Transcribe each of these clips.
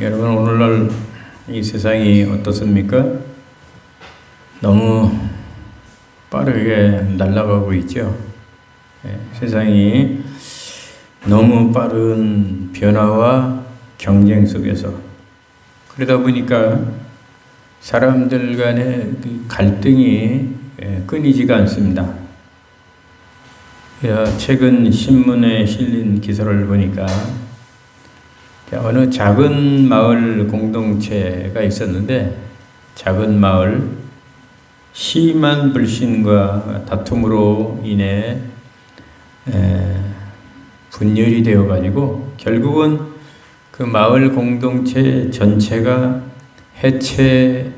여러분, 오늘날 이 세상이 어떻습니까? 너무 빠르게 날아가고 있죠. 세상이 너무 빠른 변화와 경쟁 속에서, 그러다 보니까 사람들 간의 갈등이 끊이지가 않습니다. 최근 신문에 실린 기사를 보니까 어느 작은 마을 공동체가 있었는데, 작은 마을 심한 불신과 다툼으로 인해 분열이 되어가지고 결국은 그 마을 공동체 전체가 해체되었다는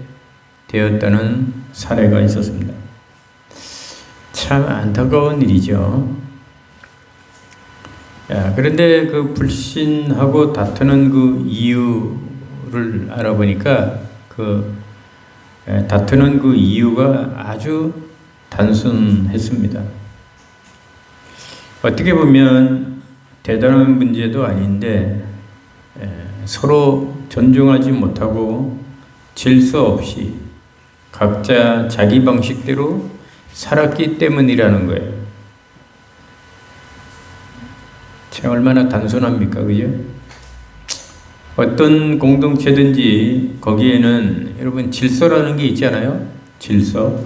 사례가 있었습니다. 참 안타까운 일이죠. 그런데 그 불신하고 다투는 그 이유를 알아보니까 다투는 그 이유가 아주 단순했습니다. 어떻게 보면 대단한 문제도 아닌데 서로 존중하지 못하고 질서 없이 각자 자기 방식대로 살았기 때문이라는 거예요. 참 얼마나 단순합니까, 그죠? 어떤 공동체든지 거기에는 여러분 질서라는 게 있잖아요. 질서.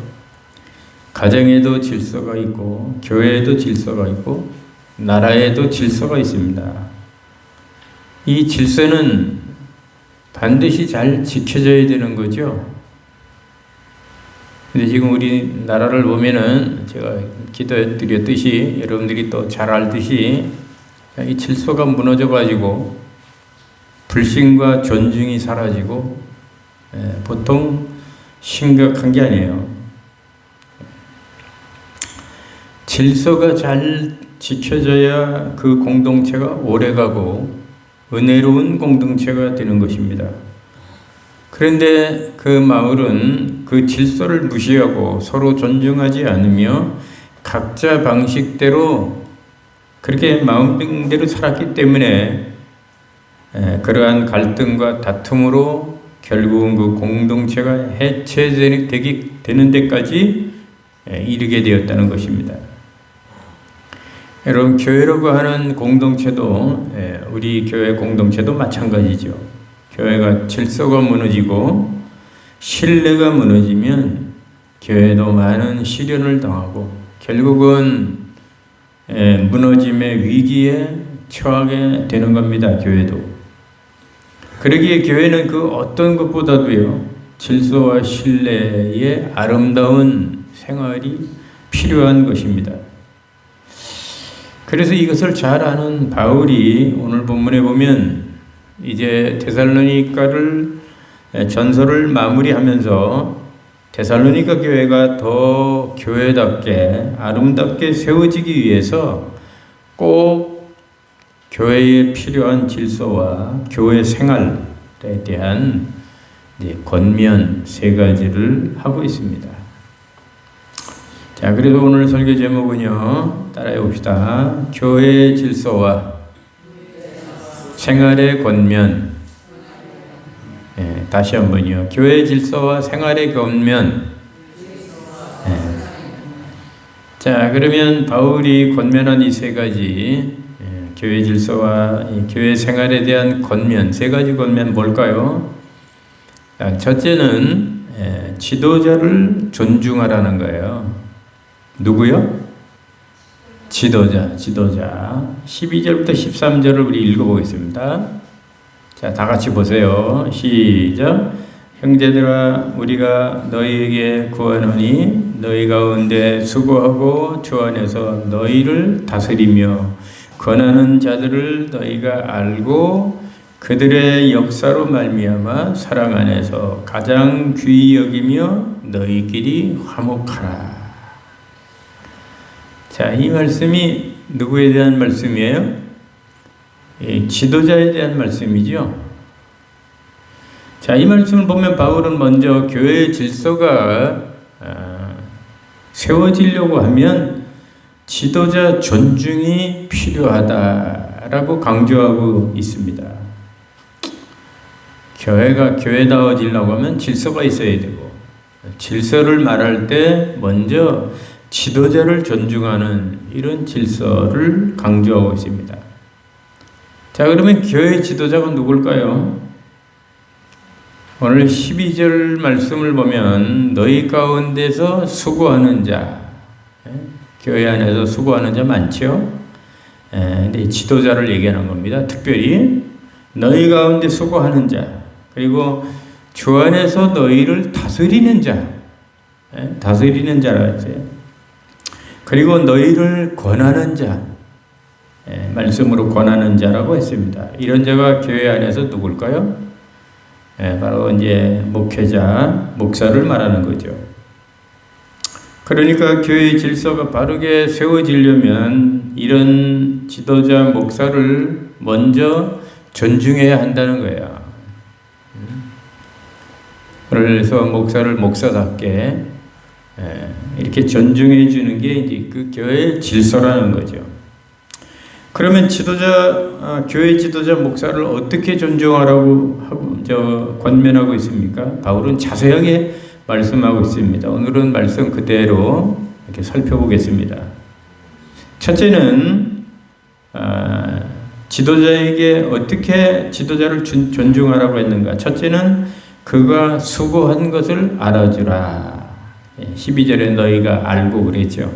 가정에도 질서가 있고, 교회에도 질서가 있고, 나라에도 질서가 있습니다. 이 질서는 반드시 잘 지켜져야 되는 거죠. 근데 지금 우리 나라를 보면은 제가 기도드렸듯이, 여러분들이 또 잘 알듯이 이 질서가 무너져가지고 불신과 존중이 사라지고 보통 심각한 게 아니에요. 질서가 잘 지켜져야 그 공동체가 오래가고 은혜로운 공동체가 되는 것입니다. 그런데 그 마을은 그 질서를 무시하고 서로 존중하지 않으며 각자 방식대로 그렇게 마음대로 살았기 때문에 그러한 갈등과 다툼으로 결국은 그 공동체가 해체되는 데까지 이르게 되었다는 것입니다. 여러분, 교회라고 하는 공동체도, 우리 교회 공동체도 마찬가지죠. 교회가 질서가 무너지고 신뢰가 무너지면 교회도 많은 시련을 당하고 결국은 무너짐의 위기에 처하게 되는 겁니다. 교회도. 그러기에 교회는 그 어떤 것보다도요, 질서와 신뢰의 아름다운 생활이 필요한 것입니다. 그래서 이것을 잘 아는 바울이 오늘 본문에 보면 이제 데살로니가를 전서를 마무리하면서 데살로니가 교회가 더 교회답게 아름답게 세워지기 위해서 꼭 교회에 필요한 질서와 교회 생활에 대한 권면 3가지를 하고 있습니다. 자, 그래서 오늘 설교 제목은요, 따라해 봅시다. 교회의 질서와 생활의 권면. 다시 한번요. 교회의 질서와 생활의 권면. 자, 그러면 바울이 권면한 이 3가지, 교회 질서와 교회 생활에 대한 권면, 3가지 권면 뭘까요? 첫째는 지도자를 존중하라는 거예요. 누구요? 지도자. 12절부터 13절을 우리 읽어보겠습니다. 자, 다 같이 보세요. 시작. 형제들아, 우리가 너희에게 구하노니 너희 가운데 수고하고 주 안에서 너희를 다스리며 권하는 자들을 너희가 알고 그들의 역사로 말미암아 사랑 안에서 가장 귀히 여기며 너희끼리 화목하라. 자, 이 말씀이 누구에 대한 말씀이에요? 지도자에 대한 말씀이죠. 자, 이 말씀을 보면 바울은 먼저 교회의 질서가 세워지려고 하면 지도자 존중이 필요하다라고 강조하고 있습니다. 교회가 교회다워지려고 하면 질서가 있어야 되고, 질서를 말할 때 먼저 지도자를 존중하는 이런 질서를 강조하고 있습니다. 자, 그러면 교회 지도자가 누굴까요? 오늘 12절 말씀을 보면 너희 가운데서 수고하는 자, 교회 안에서 수고하는 자 많죠? 근데 지도자를 얘기하는 겁니다. 특별히 너희 가운데 수고하는 자, 그리고 주 안에서 너희를 다스리는 자, 다스리는 자라 했어요. 그리고 너희를 권하는 자, 말씀으로 권하는 자라고 했습니다. 이런 자가 교회 안에서 누굴까요? 바로 이제 목회자, 목사를 말하는 거죠. 그러니까 교회의 질서가 바르게 세워지려면 이런 지도자, 목사를 먼저 존중해야 한다는 거예요. 그래서 목사를 목사답게 이렇게 존중해 주는 게 이제 그 교회의 질서라는 거죠. 그러면 교회 지도자 목사를 어떻게 존중하라고 하고 권면하고 있습니까? 바울은 자세하게 말씀하고 있습니다. 오늘은 말씀 그대로 이렇게 살펴보겠습니다. 첫째는 지도자에게 어떻게 지도자를 존중하라고 했는가? 첫째는 그가 수고한 것을 알아주라. 12절에 너희가 알고 그랬죠.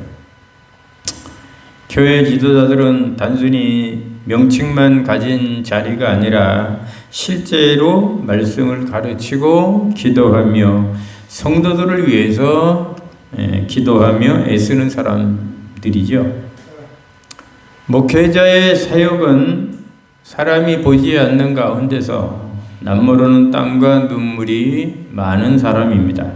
교회 지도자들은 단순히 명칭만 가진 자리가 아니라 실제로 말씀을 가르치고 기도하며 성도들을 위해서 기도하며 애쓰는 사람들이죠. 목회자의 사역은 사람이 보지 않는 가운데서 남모르는 땀과 눈물이 많은 사람입니다.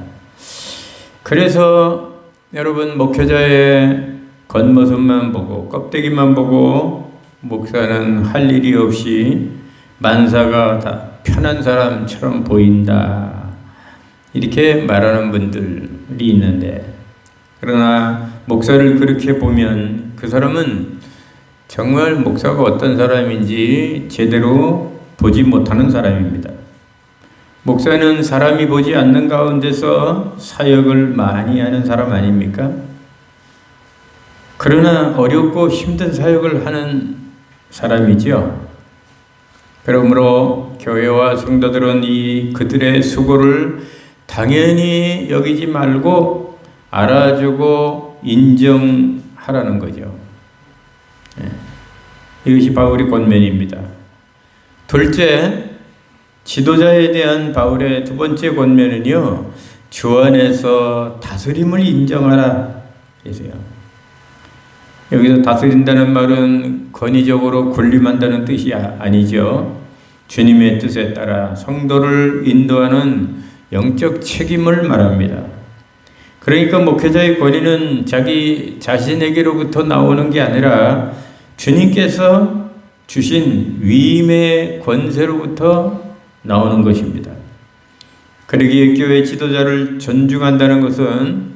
그래서 여러분, 목회자의 겉모습만 보고 껍데기만 보고 목사는 할 일이 없이 만사가 다 편한 사람처럼 보인다, 이렇게 말하는 분들이 있는데, 그러나 목사를 그렇게 보면 그 사람은 정말 목사가 어떤 사람인지 제대로 보지 못하는 사람입니다. 목사는 사람이 보지 않는 가운데서 사역을 많이 하는 사람 아닙니까? 그러나 어렵고 힘든 사역을 하는 사람이죠. 그러므로 교회와 성도들은 그들의 수고를 당연히 여기지 말고 알아주고 인정하라는 거죠. 이것이 바울의 권면입니다. 둘째, 지도자에 대한 바울의 두 번째 권면은요, 주 안에서 다스림을 인정하라 그래서요. 여기서 다스린다는 말은 권위적으로 군림한다는 뜻이 아니죠. 주님의 뜻에 따라 성도를 인도하는 영적 책임을 말합니다. 그러니까 목회자의 권위는 자기 자신에게로부터 나오는 게 아니라 주님께서 주신 위임의 권세로부터 나오는 것입니다. 그러기에 교회 지도자를 존중한다는 것은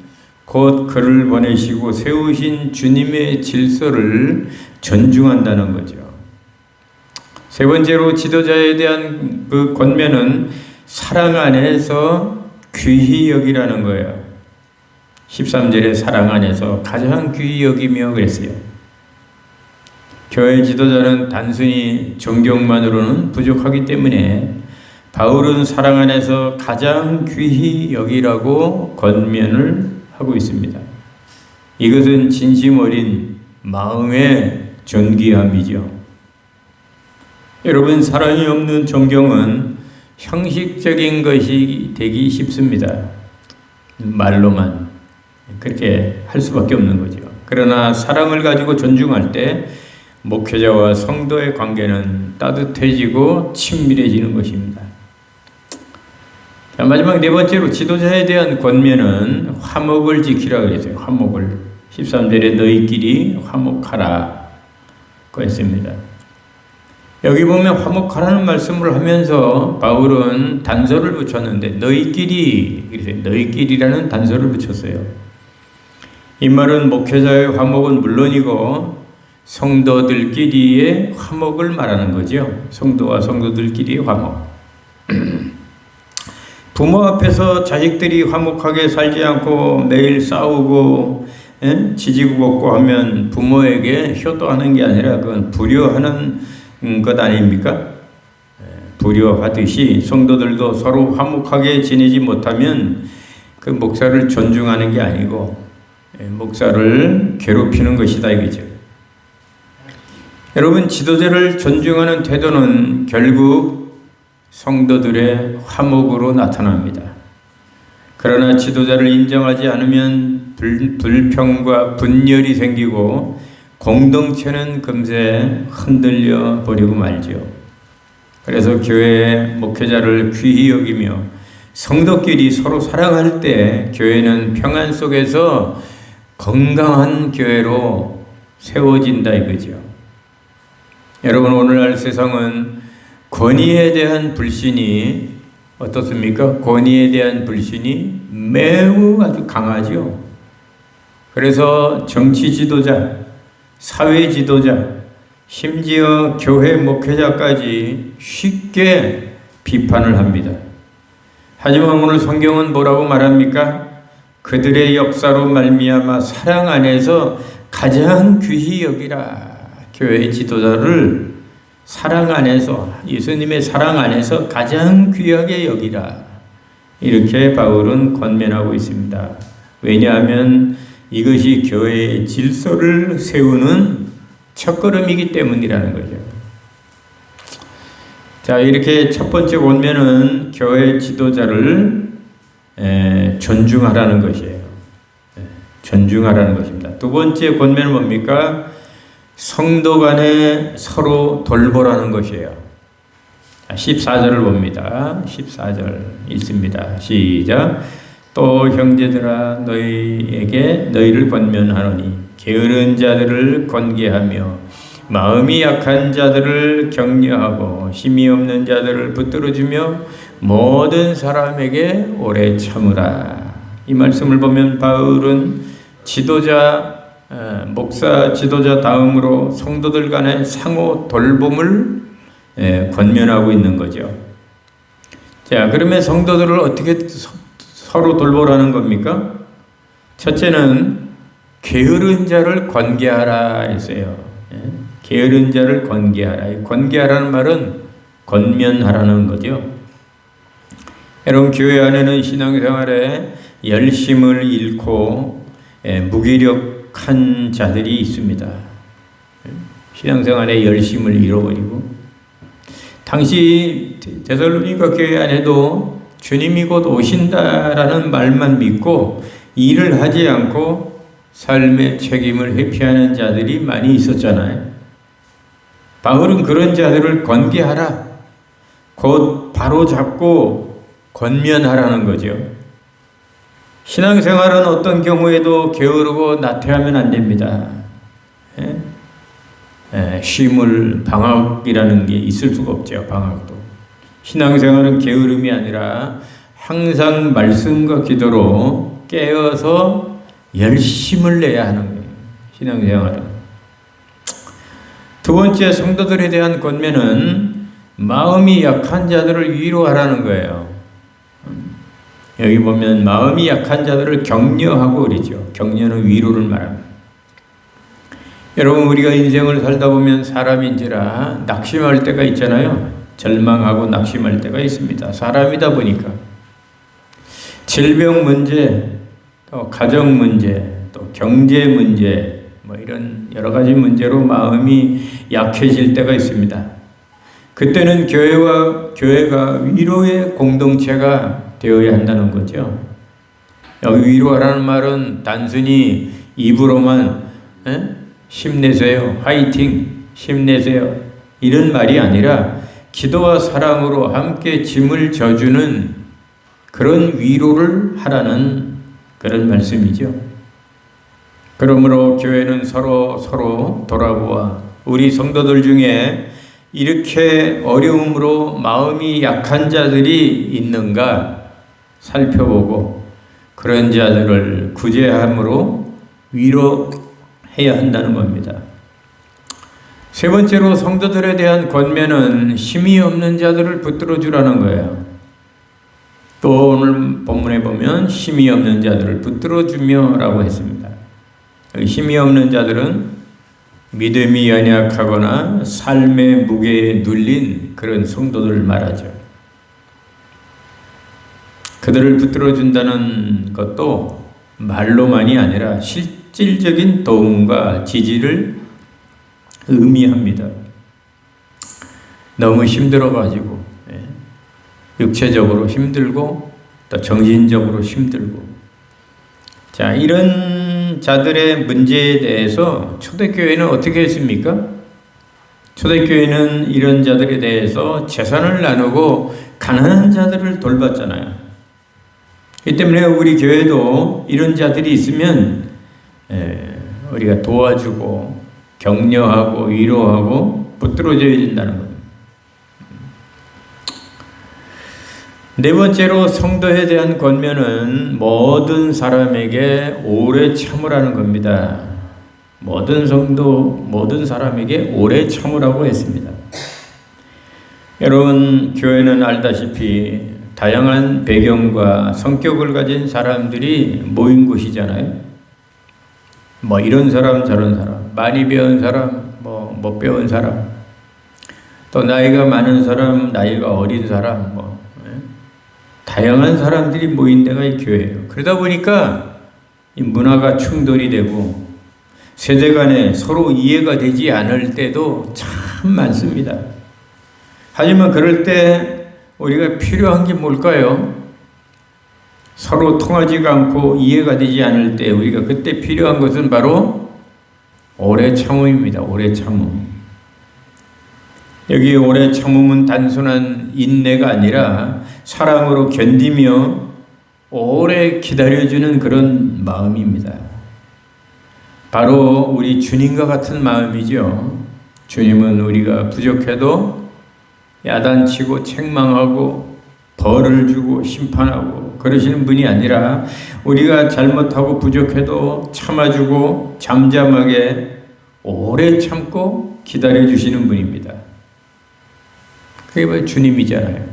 곧 그를 보내시고 세우신 주님의 질서를 존중한다는 거죠. 세 번째로 지도자에 대한 그 권면은 사랑 안에서 귀히 여기라는 거예요. 13절에 사랑 안에서 가장 귀히 여기며 그랬어요. 교회 지도자는 단순히 존경만으로는 부족하기 때문에 바울은 사랑 안에서 가장 귀히 여기라고 권면을 하고 있습니다. 이것은 진심 어린 마음의 존귀함이죠. 여러분, 사랑이 없는 존경은 형식적인 것이 되기 쉽습니다. 말로만 그렇게 할 수밖에 없는 거죠. 그러나 사랑을 가지고 존중할 때 목회자와 성도의 관계는 따뜻해지고 친밀해지는 것입니다. 자, 마지막 네 번째로 지도자에 대한 권면은 화목을 지키라 그랬어요. 화목을. 13절에 너희끼리 화목하라 고 했습니다. 여기 보면 화목하라는 말씀을 하면서 바울은 단서를 붙였는데 너희끼리, 그래서 너희끼리라는 단서를 붙였어요. 이 말은 목회자의 화목은 물론이고 성도들끼리의 화목을 말하는 거죠. 성도와 성도들끼리의 화목. 부모 앞에서 자식들이 화목하게 살지 않고 매일 싸우고 지지고 볶고 하면 부모에게 효도하는 게 아니라 그건 불효하는 것 아닙니까? 불효하듯이 성도들도 서로 화목하게 지내지 못하면 그 목사를 존중하는 게 아니고 목사를 괴롭히는 것이다 이거죠. 여러분, 지도자를 존중하는 태도는 결국 성도들의 화목으로 나타납니다. 그러나 지도자를 인정하지 않으면 불평과 분열이 생기고 공동체는 금세 흔들려 버리고 말죠. 그래서 교회의 목회자를 귀히 여기며 성도끼리 서로 사랑할 때 교회는 평안 속에서 건강한 교회로 세워진다 이거죠. 여러분, 오늘날 세상은 권위에 대한 불신이 어떻습니까? 권위에 대한 불신이 매우 아주 강하죠. 그래서 정치 지도자, 사회 지도자, 심지어 교회 목회자까지 쉽게 비판을 합니다. 하지만 오늘 성경은 뭐라고 말합니까? 그들의 역사로 말미암아 사랑 안에서 가장 귀히 여기라. 교회 지도자를 사랑 안에서, 예수님의 사랑 안에서 가장 귀하게 여기라. 이렇게 바울은 권면하고 있습니다. 왜냐하면 이것이 교회의 질서를 세우는 첫걸음이기 때문이라는 거죠. 자, 이렇게 첫 번째 권면은 교회 지도자를 존중하라는 것이에요. 존중하라는 것입니다. 두 번째 권면은 뭡니까? 성도 간에 서로 돌보라는 것이에요. 14절을 봅니다. 14절 읽습니다. 시작. 또 형제들아, 너희에게 너희를 권면하노니 게으른 자들을 권계하며 마음이 약한 자들을 격려하고 힘이 없는 자들을 붙들어주며 모든 사람에게 오래 참으라. 이 말씀을 보면 바울은 지도자, 목사 지도자 다음으로 성도들 간의 상호 돌봄을 권면하고 있는 거죠. 자, 그러면 성도들을 어떻게 서로 돌보라는 겁니까? 첫째는 게으른 자를 권계하라 했어요. 게으른 자를 권계하라. 권계하라는 말은 권면하라는 거죠. 여러분, 교회 안에는 신앙생활에 열심을 잃고 무기력한 자들이 있습니다. 신앙생활에 열심을 잃어버리고, 당시 데살로니가 교회 안에도 주님이 곧 오신다라는 말만 믿고 일을 하지 않고 삶의 책임을 회피하는 자들이 많이 있었잖아요. 바울은 그런 자들을 권계하라, 곧 바로잡고 권면하라는 거죠. 신앙생활은 어떤 경우에도 게으르고 나태하면 안 됩니다. 쉼을, 방학이라는 게 있을 수가 없죠. 방학도. 신앙생활은 게으름이 아니라 항상 말씀과 기도로 깨어서 열심을 내야 하는 거예요. 신앙생활은. 두 번째, 성도들에 대한 권면은 마음이 약한 자들을 위로하라는 거예요. 여기 보면 마음이 약한 자들을 격려하고 그러죠. 격려는 위로를 말합니다. 여러분, 우리가 인생을 살다 보면 사람인지라 낙심할 때가 있잖아요. 절망하고 낙심할 때가 있습니다. 사람이다 보니까. 질병 문제, 또 가정 문제, 또 경제 문제, 뭐 이런 여러 가지 문제로 마음이 약해질 때가 있습니다. 그때는 교회가 위로의 공동체가 되어야 한다는 거죠. 여기 위로하라는 말은 단순히 입으로만 힘내세요, 화이팅, 힘내세요 이런 말이 아니라 기도와 사랑으로 함께 짐을 져주는 그런 위로를 하라는 그런 말씀이죠. 그러므로 교회는 서로 돌아보아 우리 성도들 중에 이렇게 어려움으로 마음이 약한 자들이 있는가 살펴보고 그런 자들을 구제함으로 위로해야 한다는 겁니다. 세 번째로 성도들에 대한 권면은 힘이 없는 자들을 붙들어 주라는 거예요. 또 오늘 본문에 보면 힘이 없는 자들을 붙들어 주며라고 했습니다. 힘이 없는 자들은 믿음이 연약하거나 삶의 무게에 눌린 그런 성도들을 말하죠. 그들을 붙들어 준다는 것도 말로만이 아니라 실질적인 도움과 지지를 의미합니다. 너무 힘들어가지고 육체적으로 힘들고 또 정신적으로 힘들고, 자, 이런 자들의 문제에 대해서 초대교회는 어떻게 했습니까? 초대교회는 이런 자들에 대해서 재산을 나누고 가난한 자들을 돌봤잖아요. 이 때문에 우리 교회도 이런 자들이 있으면 우리가 도와주고 격려하고 위로하고 붙들어줘야 된다는 겁니다. 네 번째로 성도에 대한 권면은 모든 사람에게 오래 참으라는 겁니다. 모든 성도, 모든 사람에게 오래 참으라고 했습니다. 여러분, 교회는 알다시피 다양한 배경과 성격을 가진 사람들이 모인 곳이잖아요. 뭐 이런 사람 저런 사람, 많이 배운 사람, 못 배운 사람, 또 나이가 많은 사람, 나이가 어린 사람, 다양한 사람들이 모인 데가 이 교회예요. 그러다 보니까 이 문화가 충돌이 되고 세대 간에 서로 이해가 되지 않을 때도 참 많습니다. 하지만 그럴 때 우리가 필요한 게 뭘까요? 서로 통하지가 않고 이해가 되지 않을 때 우리가 그때 필요한 것은 바로 오래 참음입니다. 오래 참음. 여기 오래 참음은 단순한 인내가 아니라 사랑으로 견디며 오래 기다려주는 그런 마음입니다. 바로 우리 주님과 같은 마음이죠. 주님은 우리가 부족해도 야단치고 책망하고 벌을 주고 심판하고 그러시는 분이 아니라 우리가 잘못하고 부족해도 참아주고 잠잠하게 오래 참고 기다려주시는 분입니다. 그게 바로 주님이잖아요.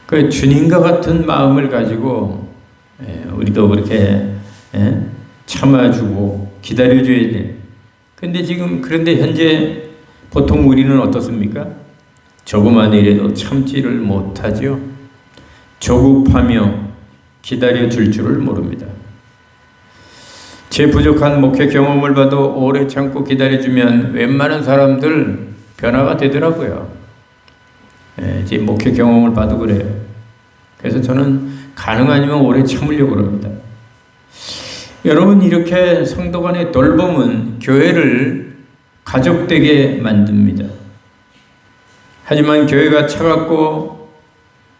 그 주님과 같은 마음을 가지고 우리도 그렇게 참아주고 기다려줘야 돼. 그런데 현재 보통 우리는 어떻습니까? 조그만 일에도 참지를 못하죠. 조급하며 기다려줄 줄을 모릅니다. 제 부족한 목회 경험을 봐도 오래 참고 기다려주면 웬만한 사람들 변화가 되더라고요. 제 목회 경험을 봐도 그래요. 그래서 저는 가능하면 오래 참으려고 합니다. 여러분, 이렇게 성도 간의 돌봄은 교회를 가족되게 만듭니다. 하지만 교회가 차갑고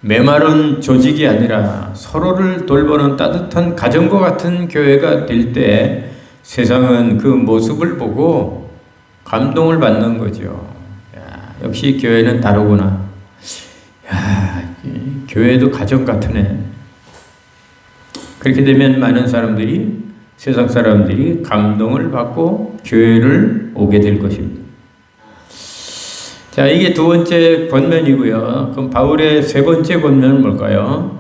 메마른 조직이 아니라 서로를 돌보는 따뜻한 가정과 같은 교회가 될 때 세상은 그 모습을 보고 감동을 받는 거죠. 야, 역시 교회는 다르구나. 야, 교회도 가족 같으네. 그렇게 되면 많은 사람들이, 세상 사람들이 감동을 받고 교회를 오게 될 것입니다. 자, 이게 두 번째 권면이고요. 그럼 바울의 세 번째 권면은 뭘까요?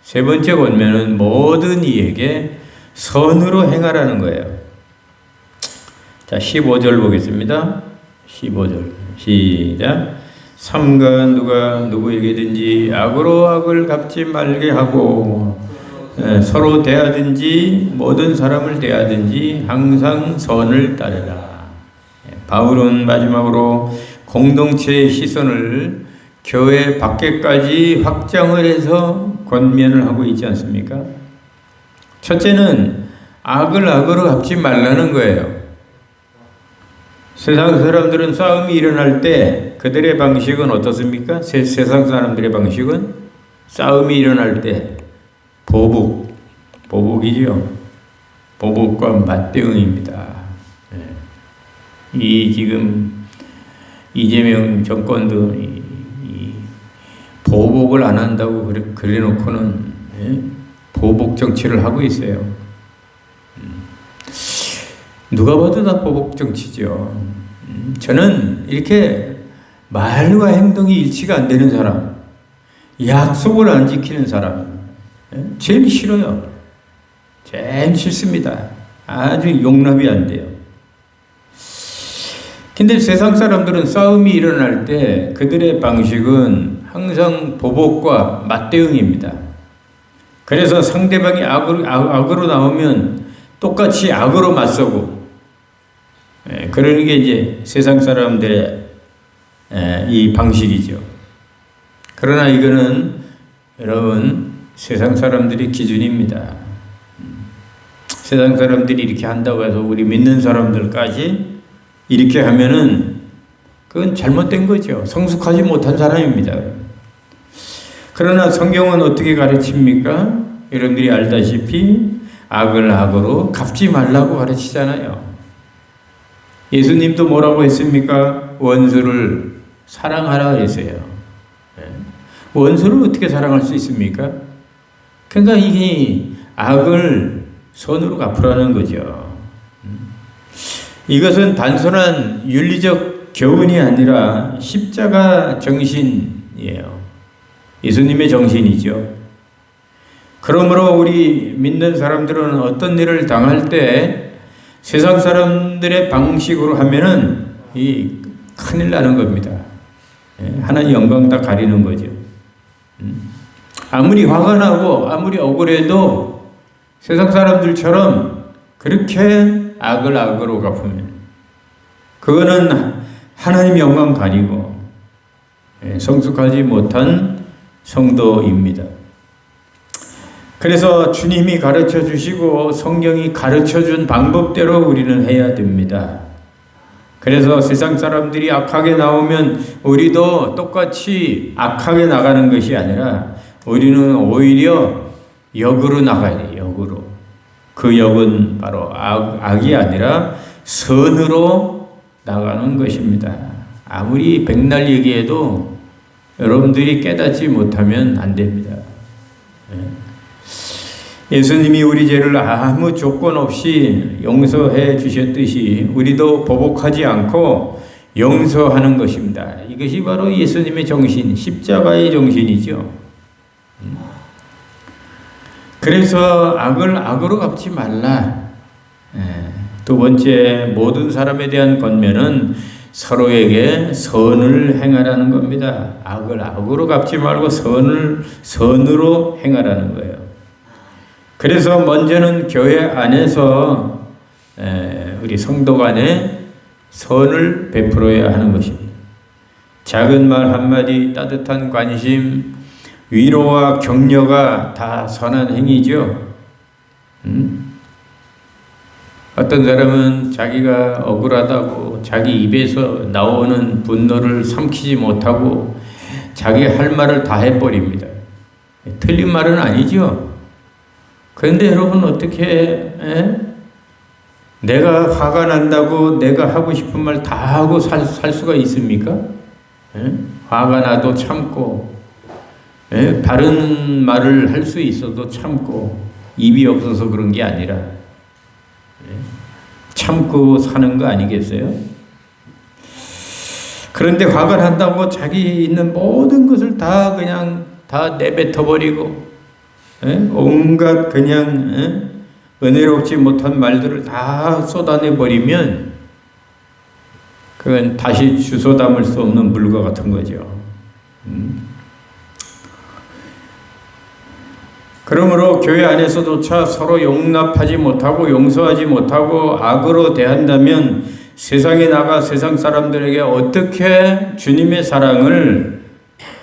세 번째 권면은 모든 이에게 선으로 행하라는 거예요. 자, 15절 보겠습니다. 15절 시작. 삼가 누가 누구에게든지 악으로 악을 갚지 말게 하고 서로 대하든지 모든 사람을 대하든지 항상 선을 따르라. 바울은 마지막으로 공동체의 시선을 교회 밖에까지 확장을 해서 권면을 하고 있지 않습니까? 첫째는 악을 악으로 갚지 말라는 거예요. 세상 사람들은 싸움이 일어날 때 그들의 방식은 어떻습니까? 세상 사람들의 방식은 싸움이 일어날 때 보복이죠. 보복과 맞대응입니다. 이 지금 이재명 정권도 이 보복을 안 한다고 그래 놓고는 보복 정치를 하고 있어요. 누가 봐도 다 보복 정치죠. 저는 이렇게 말과 행동이 일치가 안 되는 사람, 약속을 안 지키는 사람, 제일 싫어요. 제일 싫습니다. 아주 용납이 안 돼요. 근데 세상 사람들은 싸움이 일어날 때 그들의 방식은 항상 보복과 맞대응입니다. 그래서 상대방이 악으로 나오면 똑같이 악으로 맞서고, 그러는 게 이제 세상 사람들의 이 방식이죠. 그러나 이거는 여러분 세상 사람들의 기준입니다. 세상 사람들이 이렇게 한다고 해서 우리 믿는 사람들까지 이렇게 하면은 그건 잘못된 거죠. 성숙하지 못한 사람입니다. 그러나 성경은 어떻게 가르칩니까? 여러분들이 알다시피 악을 악으로 갚지 말라고 가르치잖아요. 예수님도 뭐라고 했습니까? 원수를 사랑하라 했어요. 원수를 어떻게 사랑할 수 있습니까? 그러니까 이게 악을 선으로 갚으라는 거죠. 이것은 단순한 윤리적 교훈이 아니라 십자가 정신이에요. 예수님의 정신이죠. 그러므로 우리 믿는 사람들은 어떤 일을 당할 때 세상 사람들의 방식으로 하면은 이 큰일 나는 겁니다. 하나님 영광 다 가리는 거죠. 아무리 화가 나고 아무리 억울해도 세상 사람들처럼 그렇게 악을 악으로 갚으면 그거는 하나님 영광 가리고 성숙하지 못한 성도입니다. 그래서 주님이 가르쳐 주시고 성경이 가르쳐 준 방법대로 우리는 해야 됩니다. 그래서 세상 사람들이 악하게 나오면 우리도 똑같이 악하게 나가는 것이 아니라 우리는 오히려 역으로 나가야 돼요. 역으로. 그 역은 바로 악이 아니라 선으로 나가는 것입니다. 아무리 백날 얘기해도 여러분들이 깨닫지 못하면 안 됩니다. 예수님이 우리 죄를 아무 조건 없이 용서해 주셨듯이 우리도 보복하지 않고 용서하는 것입니다. 이것이 바로 예수님의 정신, 십자가의 정신이죠. 그래서 악을 악으로 갚지 말라. 두 번째, 모든 사람에 대한 권면은 서로에게 선을 행하라는 겁니다. 악을 악으로 갚지 말고 선을 선으로 행하라는 거예요. 그래서 먼저는 교회 안에서 우리 성도 간에 선을 베풀어야 하는 것입니다. 작은 말 한마디, 따뜻한 관심, 위로와 격려가 다 선한 행위죠. 어떤 사람은 자기가 억울하다고 자기 입에서 나오는 분노를 삼키지 못하고 자기 할 말을 다 해버립니다. 틀린 말은 아니죠. 그런데 여러분 어떻게 내가 화가 난다고 내가 하고 싶은 말 다 하고 살 수가 있습니까? 화가 나도 참고 바른 말을 할 수 있어도 참고 입이 없어서 그런 게 아니라 참고 사는 거 아니겠어요? 그런데 화가 난다고 자기 있는 모든 것을 다 그냥 다 내뱉어 버리고 온갖 그냥 은혜롭지 못한 말들을 다 쏟아내 버리면 그건 다시 주워 담을 수 없는 물과 같은 거죠. 그러므로 교회 안에서조차 서로 용납하지 못하고 용서하지 못하고 악으로 대한다면 세상에 나가 세상 사람들에게 어떻게 주님의 사랑을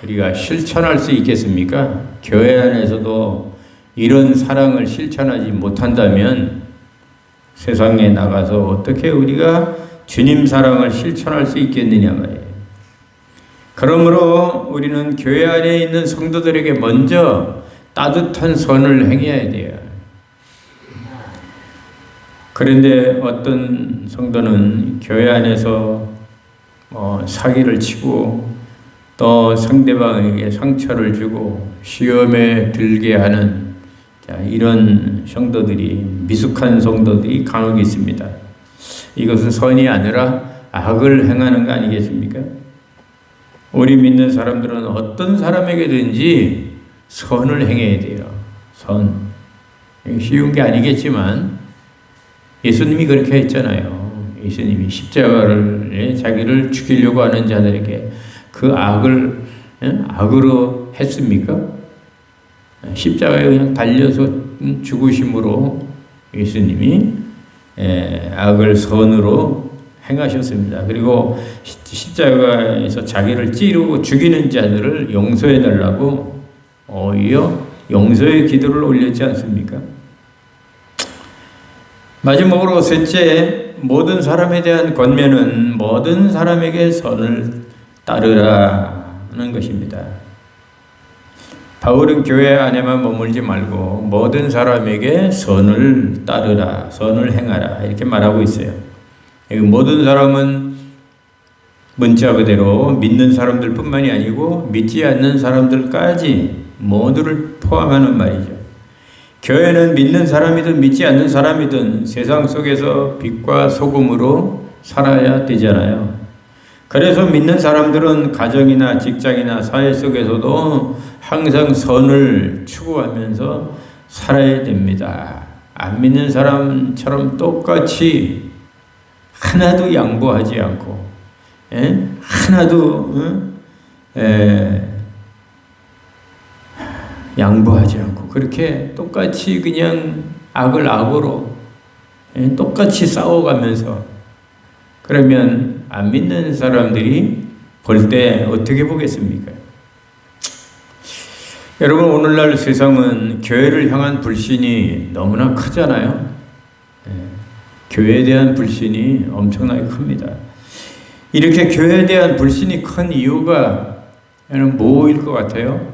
우리가 실천할 수 있겠습니까? 교회 안에서도 이런 사랑을 실천하지 못한다면 세상에 나가서 어떻게 우리가 주님 사랑을 실천할 수 있겠느냐 말이에요. 그러므로 우리는 교회 안에 있는 성도들에게 먼저 따뜻한 선을 행해야 돼요. 그런데 어떤 성도는 교회 안에서 사기를 치고 또 상대방에게 상처를 주고 시험에 들게 하는 이런 성도들이 미숙한 성도들이 간혹 있습니다. 이것은 선이 아니라 악을 행하는 거 아니겠습니까? 우리 믿는 사람들은 어떤 사람에게든지 선을 행해야 돼요. 선. 쉬운 게 아니겠지만 예수님이 그렇게 했잖아요. 예수님이 십자가를 자기를 죽이려고 하는 자들에게 그 악을 악으로 했습니까? 십자가에 그냥 달려서 죽으심으로 예수님이 악을 선으로 행하셨습니다. 그리고 십자가에서 자기를 찌르고 죽이는 자들을 용서해 달라고 오히려 용서의 기도를 올렸지 않습니까? 마지막으로 셋째, 모든 사람에 대한 권면은 모든 사람에게 선을 따르라는 것입니다. 바울은 교회 안에만 머물지 말고 모든 사람에게 선을 따르라, 선을 행하라 이렇게 말하고 있어요. 모든 사람은 문자 그대로 믿는 사람들 뿐만이 아니고 믿지 않는 사람들까지 모두를 포함하는 말이죠. 교회는 믿는 사람이든 믿지 않는 사람이든 세상 속에서 빛과 소금으로 살아야 되잖아요. 그래서 믿는 사람들은 가정이나 직장이나 사회 속에서도 항상 선을 추구하면서 살아야 됩니다. 안 믿는 사람처럼 똑같이 하나도 양보하지 않고, 하나도 양보하지 않고 그렇게 똑같이 그냥 악을 악으로 똑같이 싸워가면서 그러면 안 믿는 사람들이 볼 때 어떻게 보겠습니까? 여러분, 오늘날 세상은 교회를 향한 불신이 너무나 크잖아요. 교회에 대한 불신이 엄청나게 큽니다. 이렇게 교회에 대한 불신이 큰 이유가 뭐일 것 같아요?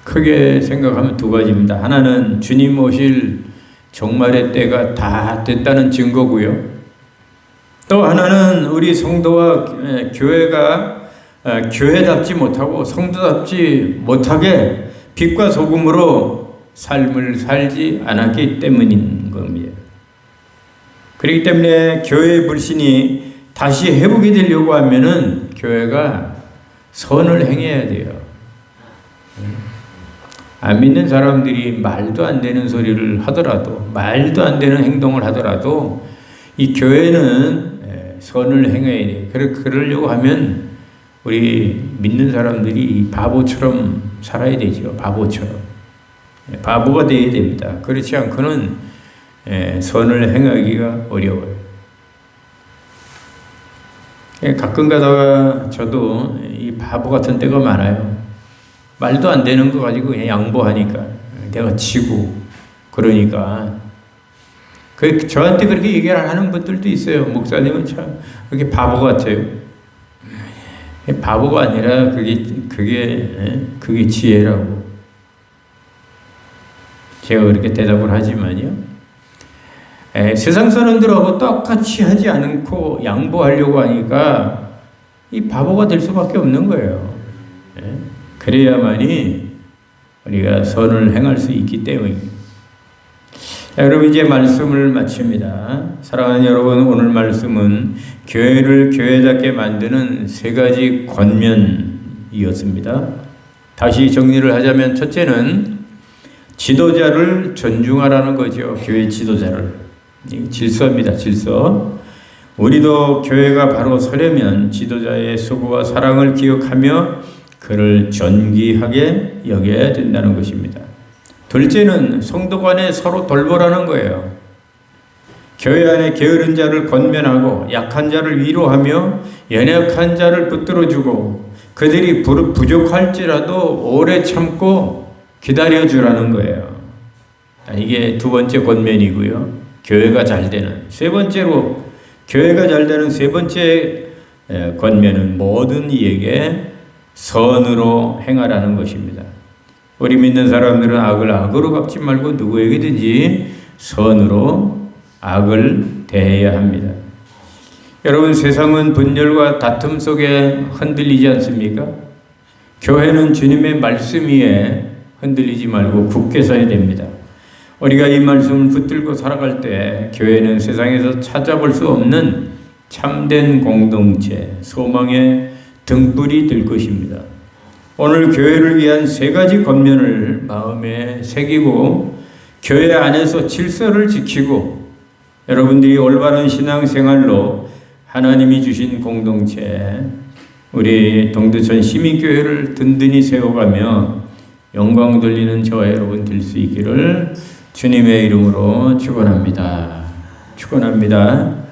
크게 생각하면 두 가지입니다. 하나는 주님 오실 종말의 때가 다 됐다는 증거고요. 또 하나는 우리 성도와 교회가 교회답지 못하고 성도답지 못하게 빛과 소금으로 삶을 살지 않았기 때문인 겁니다. 그렇기 때문에 교회의 불신이 다시 회복이 되려고 하면은 교회가 선을 행해야 돼요. 안 믿는 사람들이 말도 안 되는 소리를 하더라도, 말도 안 되는 행동을 하더라도 이 교회는 선을 행해야 돼요. 그러려고 하면 우리 믿는 사람들이 바보처럼 살아야 되죠. 바보처럼. 바보가 되어야 됩니다. 그렇지 않고는 선을 행하기가 어려워요. 가끔 가다가 저도 이 바보 같은 때가 많아요. 말도 안 되는 거 가지고 그냥 양보하니까 내가 지고 그러니까 저한테 그렇게 얘기를 하는 분들도 있어요. 목사님은 참 그렇게 바보 같아요. 바보가 아니라 그게 지혜라고 제가 그렇게 대답을 하지만요. 세상 사람들하고 똑같이 하지 않고 양보하려고 하니까 이 바보가 될 수밖에 없는 거예요. 그래야만이 우리가 선을 행할 수 있기 때문입니다. 여러분, 이제 말씀을 마칩니다. 사랑하는 여러분, 오늘 말씀은 교회를 교회답게 만드는 세 가지 권면이었습니다. 다시 정리를 하자면 첫째는 지도자를 존중하라는 거죠. 교회 지도자를. 질서입니다. 질서. 우리도 교회가 바로 서려면 지도자의 수고와 사랑을 기억하며 그를 존귀하게 여겨야 된다는 것입니다. 둘째는 성도 간에 서로 돌보라는 거예요. 교회 안에 게으른 자를 권면하고 약한 자를 위로하며 연약한 자를 붙들어주고 그들이 부족할지라도 오래 참고 기다려주라는 거예요. 이게 두 번째 권면이고요. 교회가 잘 되는. 세 번째로 교회가 잘 되는 세 번째 권면은 모든 이에게 선으로 행하라는 것입니다. 우리 믿는 사람들은 악을 악으로 갚지 말고 누구에게든지 선으로 악을 대해야 합니다. 여러분, 세상은 분열과 다툼 속에 흔들리지 않습니까? 교회는 주님의 말씀 위에 흔들리지 말고 굳게 서야 됩니다. 우리가 이 말씀을 붙들고 살아갈 때 교회는 세상에서 찾아볼 수 없는 참된 공동체, 소망의 등불이 될 것입니다. 오늘 교회를 위한 세 가지 권면을 마음에 새기고 교회 안에서 질서를 지키고 여러분들이 올바른 신앙생활로 하나님이 주신 공동체, 우리 동두천 시민교회를 든든히 세워가며 영광 돌리는 저와 여러분 될 수 있기를 주님의 이름으로 축원합니다. 축원합니다.